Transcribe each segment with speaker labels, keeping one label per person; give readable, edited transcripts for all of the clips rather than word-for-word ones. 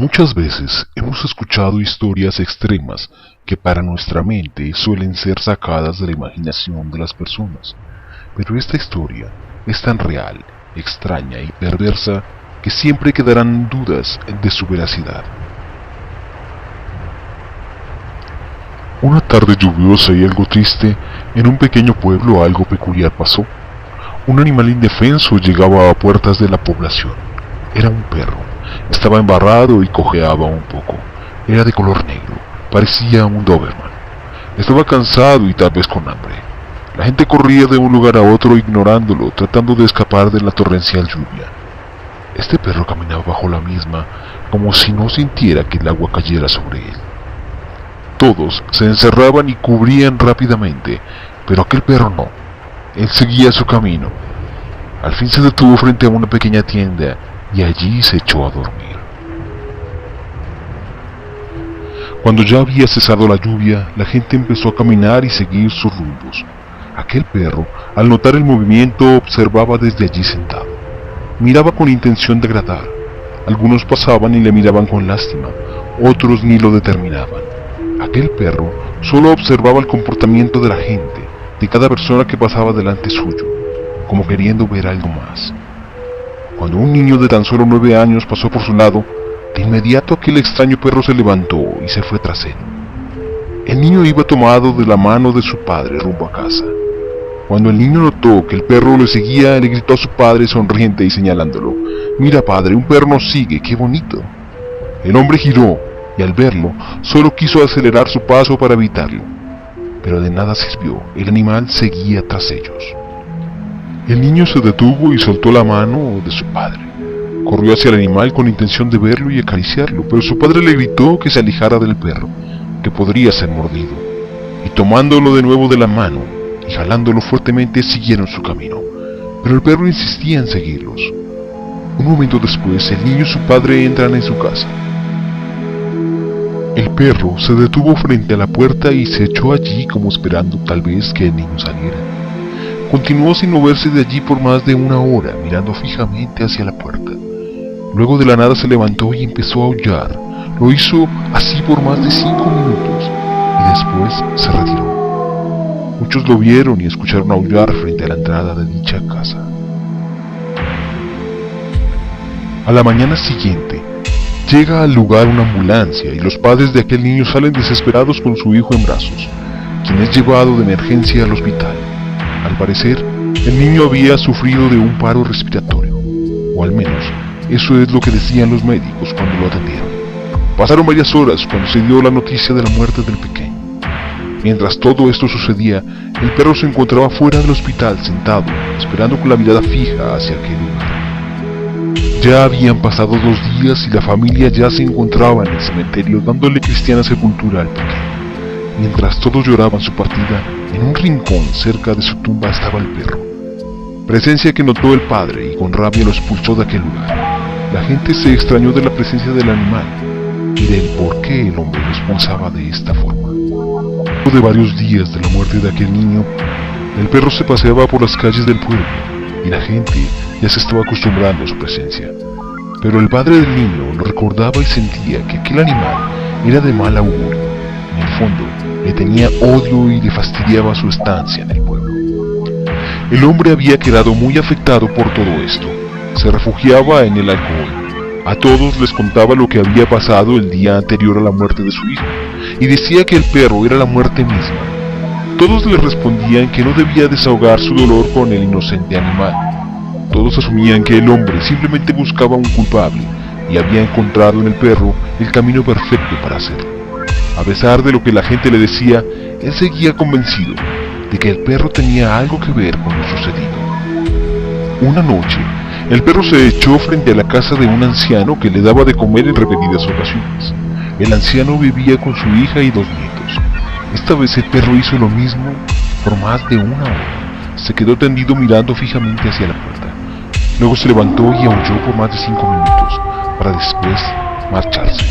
Speaker 1: Muchas veces hemos escuchado historias extremas que para nuestra mente suelen ser sacadas de la imaginación de las personas, pero esta historia es tan real, extraña y perversa que siempre quedarán dudas de su veracidad. Una tarde lluviosa y algo triste, en un pequeño pueblo algo peculiar pasó. Un animal indefenso llegaba a puertas de la población. Era un perro. Estaba embarrado y cojeaba un poco. Era de color negro. Parecía un Doberman. Estaba cansado y tal vez con hambre. La gente corría de un lugar a otro ignorándolo, tratando de escapar de la torrencial lluvia. Este perro caminaba bajo la misma, como si no sintiera que el agua cayera sobre él. Todos se encerraban y cubrían rápidamente, pero aquel perro no. Él seguía su camino. Al fin se detuvo frente a una pequeña tienda y allí se echó a dormir. Cuando ya había cesado la lluvia, la gente empezó a caminar y seguir sus rumbos. Aquel perro, al notar el movimiento, observaba desde allí sentado. Miraba con intención de agradar. Algunos pasaban y le miraban con lástima, otros ni lo determinaban. Aquel perro solo observaba el comportamiento de la gente, de cada persona que pasaba delante suyo, como queriendo ver algo más. Cuando un niño de tan solo 9 años pasó por su lado, de inmediato aquel extraño perro se levantó y se fue tras él. El niño iba tomado de la mano de su padre rumbo a casa. Cuando el niño notó que el perro le seguía, le gritó a su padre sonriente y señalándolo: «Mira, padre, un perro nos sigue, qué bonito». El hombre giró y al verlo, solo quiso acelerar su paso para evitarlo. Pero de nada sirvió, el animal seguía tras ellos. El niño se detuvo y soltó la mano de su padre. Corrió hacia el animal con intención de verlo y acariciarlo, pero su padre le gritó que se alejara del perro, que podría ser mordido. Y tomándolo de nuevo de la mano y jalándolo fuertemente, siguieron su camino. Pero el perro insistía en seguirlos. Un momento después, el niño y su padre entran en su casa. El perro se detuvo frente a la puerta y se echó allí como esperando tal vez que el niño saliera. Continuó sin moverse de allí por más de 1 hora, mirando fijamente hacia la puerta. Luego de la nada se levantó y empezó a aullar. Lo hizo así por más de 5 minutos y después se retiró. Muchos lo vieron y escucharon aullar frente a la entrada de dicha casa. A la mañana siguiente, llega al lugar una ambulancia y los padres de aquel niño salen desesperados con su hijo en brazos, quien es llevado de emergencia al hospital. Al parecer, el niño había sufrido de un paro respiratorio, o al menos eso es lo que decían los médicos cuando lo atendieron. Pasaron varias horas cuando se dio la noticia de la muerte del pequeño. Mientras todo esto sucedía, el perro se encontraba fuera del hospital sentado, esperando con la mirada fija hacia aquel lugar. Ya habían pasado 2 días y la familia ya se encontraba en el cementerio dándole cristiana sepultura al pequeño. Mientras todos lloraban su partida, en un rincón cerca de su tumba estaba el perro. Presencia que notó el padre y con rabia lo expulsó de aquel lugar. La gente se extrañó de la presencia del animal y del por qué el hombre lo expulsaba de esta forma. Luego de varios días de la muerte de aquel niño, el perro se paseaba por las calles del pueblo y la gente ya se estaba acostumbrando a su presencia. Pero el padre del niño lo recordaba y sentía que aquel animal era de mal augurio. En el fondo, le tenía odio y le fastidiaba su estancia en el pueblo. El hombre había quedado muy afectado por todo esto. Se refugiaba en el alcohol. A todos les contaba lo que había pasado el día anterior a la muerte de su hijo, y decía que el perro era la muerte misma. Todos le respondían que no debía desahogar su dolor con el inocente animal. Todos asumían que el hombre simplemente buscaba un culpable y había encontrado en el perro el camino perfecto para hacerlo. A pesar de lo que la gente le decía, él seguía convencido de que el perro tenía algo que ver con lo sucedido. Una noche, el perro se echó frente a la casa de un anciano que le daba de comer en repetidas ocasiones. El anciano vivía con su hija y 2 nietos. Esta vez el perro hizo lo mismo por más de 1 hora. Se quedó tendido mirando fijamente hacia la puerta. Luego se levantó y aulló por más de 5 minutos, para después marcharse.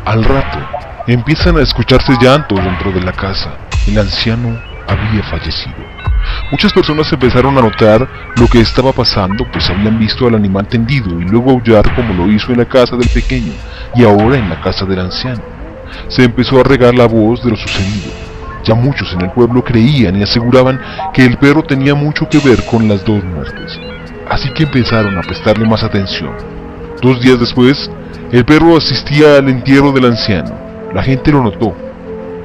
Speaker 1: Al rato, empiezan a escucharse llantos dentro de la casa. El anciano había fallecido. Muchas personas empezaron a notar lo que estaba pasando, pues habían visto al animal tendido y luego aullar como lo hizo en la casa del pequeño y ahora en la casa del anciano. Se empezó a regar la voz de lo sucedido. Ya muchos en el pueblo creían y aseguraban que el perro tenía mucho que ver con las dos muertes. Así que empezaron a prestarle más atención. 2 días después, el perro asistía al entierro del anciano. La gente lo notó.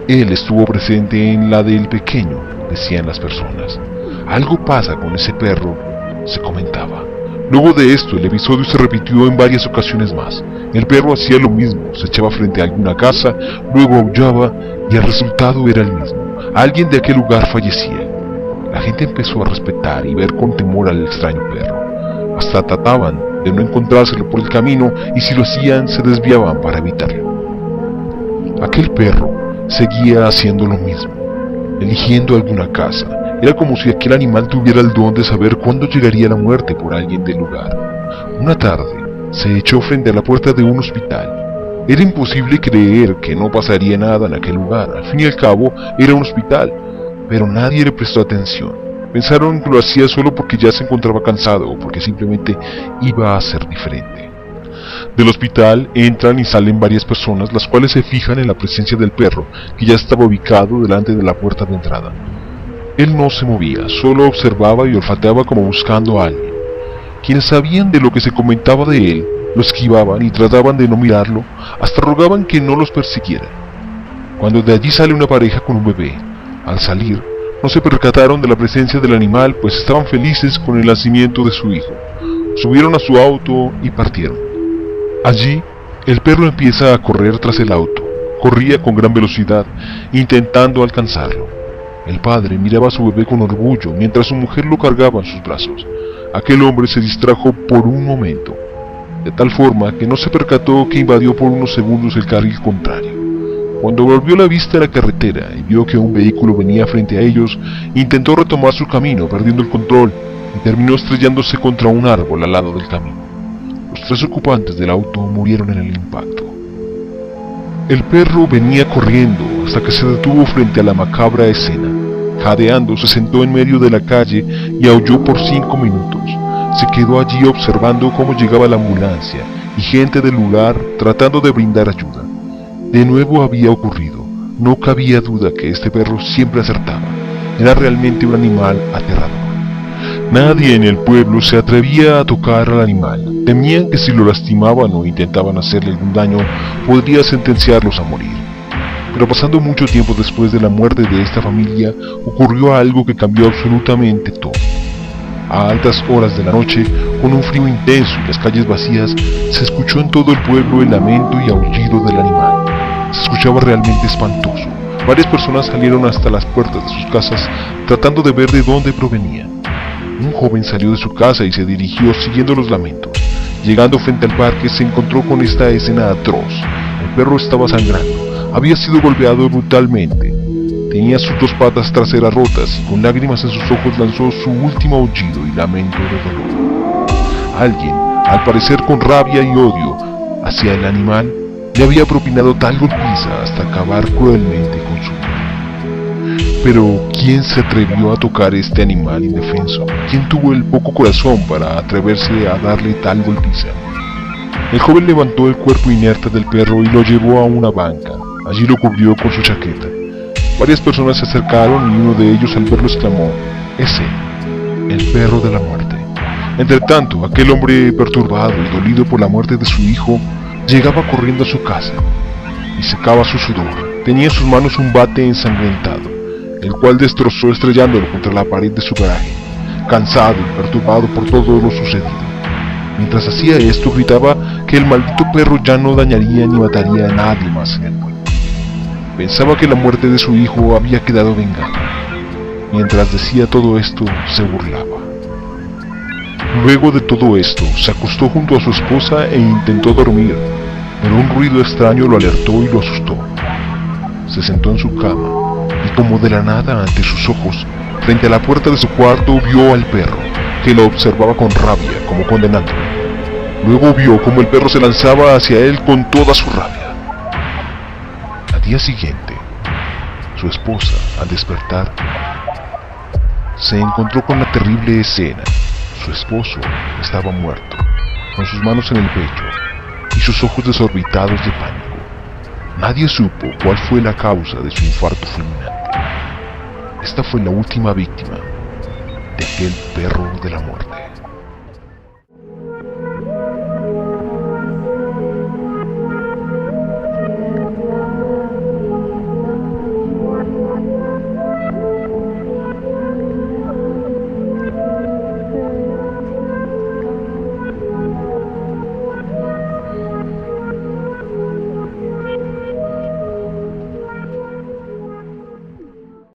Speaker 1: Él estuvo presente en la del pequeño, decían las personas. Algo pasa con ese perro, se comentaba. Luego de esto, el episodio se repitió en varias ocasiones más. El perro hacía lo mismo, se echaba frente a alguna casa, luego aullaba y el resultado era el mismo. Alguien de aquel lugar fallecía. La gente empezó a respetar y ver con temor al extraño perro. Hasta trataban de no encontrárselo por el camino y si lo hacían se desviaban para evitarlo. Aquel perro seguía haciendo lo mismo, eligiendo alguna casa. Era como si aquel animal tuviera el don de saber cuándo llegaría la muerte por alguien del lugar. Una tarde, se echó frente a la puerta de un hospital. Era imposible creer que no pasaría nada en aquel lugar. Al fin y al cabo, era un hospital, pero nadie le prestó atención. Pensaron que lo hacía solo porque ya se encontraba cansado o porque simplemente iba a ser diferente. Del hospital entran y salen varias personas, las cuales se fijan en la presencia del perro, que ya estaba ubicado delante de la puerta de entrada. Él no se movía, solo observaba y olfateaba como buscando a alguien. Quienes sabían de lo que se comentaba de él, lo esquivaban y trataban de no mirarlo, hasta rogaban que no los persiguieran. Cuando de allí sale una pareja con un bebé, al salir, no se percataron de la presencia del animal, pues estaban felices con el nacimiento de su hijo. Subieron a su auto y partieron. Allí, el perro empieza a correr tras el auto. Corría con gran velocidad, intentando alcanzarlo. El padre miraba a su bebé con orgullo, mientras su mujer lo cargaba en sus brazos. Aquel hombre se distrajo por un momento, de tal forma que no se percató que invadió por unos segundos el carril contrario. Cuando volvió la vista a la carretera y vio que un vehículo venía frente a ellos, intentó retomar su camino, perdiendo el control, y terminó estrellándose contra un árbol al lado del camino. Los 3 ocupantes del auto murieron en el impacto. El perro venía corriendo hasta que se detuvo frente a la macabra escena. Jadeando, se sentó en medio de la calle y aulló por 5 minutos. Se quedó allí observando cómo llegaba la ambulancia y gente del lugar tratando de brindar ayuda. De nuevo había ocurrido. No cabía duda que este perro siempre acertaba. Era realmente un animal aterrador. Nadie en el pueblo se atrevía a tocar al animal. Temían que si lo lastimaban o intentaban hacerle algún daño, podría sentenciarlos a morir. Pero pasando mucho tiempo después de la muerte de esta familia, ocurrió algo que cambió absolutamente todo. A altas horas de la noche, con un frío intenso y las calles vacías, se escuchó en todo el pueblo el lamento y aullido del animal. Se escuchaba realmente espantoso. Varias personas salieron hasta las puertas de sus casas tratando de ver de dónde provenía. Un joven salió de su casa y se dirigió siguiendo los lamentos. Llegando frente al parque se encontró con esta escena atroz. El perro estaba sangrando. Había sido golpeado brutalmente. Tenía sus 2 patas traseras rotas y con lágrimas en sus ojos lanzó su último aullido y lamento de dolor. Alguien, al parecer con rabia y odio hacia el animal, le había propinado tal golpiza hasta acabar cruelmente con su vida. Pero, ¿quién se atrevió a tocar este animal indefenso? ¿Quién tuvo el poco corazón para atreverse a darle tal golpiza? El joven levantó el cuerpo inerte del perro y lo llevó a una banca. Allí lo cubrió con su chaqueta. Varias personas se acercaron y uno de ellos al verlo exclamó: «Es él, el perro de la muerte». Entretanto, aquel hombre perturbado y dolido por la muerte de su hijo, llegaba corriendo a su casa y secaba su sudor. Tenía en sus manos un bate ensangrentado, el cual destrozó estrellándolo contra la pared de su garaje, cansado y perturbado por todo lo sucedido. Mientras hacía esto, gritaba que el maldito perro ya no dañaría ni mataría a nadie más en el pueblo. Pensaba que la muerte de su hijo había quedado vengada. Mientras decía todo esto, se burlaba. Luego de todo esto, se acostó junto a su esposa e intentó dormir, pero un ruido extraño lo alertó y lo asustó. Se sentó en su cama y como de la nada ante sus ojos, frente a la puerta de su cuarto, vio al perro, que lo observaba con rabia, como condenándolo. Luego vio como el perro se lanzaba hacia él con toda su rabia. Al día siguiente, su esposa, al despertar, se encontró con la terrible escena. Su esposo estaba muerto, con sus manos en el pecho y sus ojos desorbitados de pánico. Nadie supo cuál fue la causa de su infarto fulminante. Esta fue la última víctima de aquel perro de la muerte.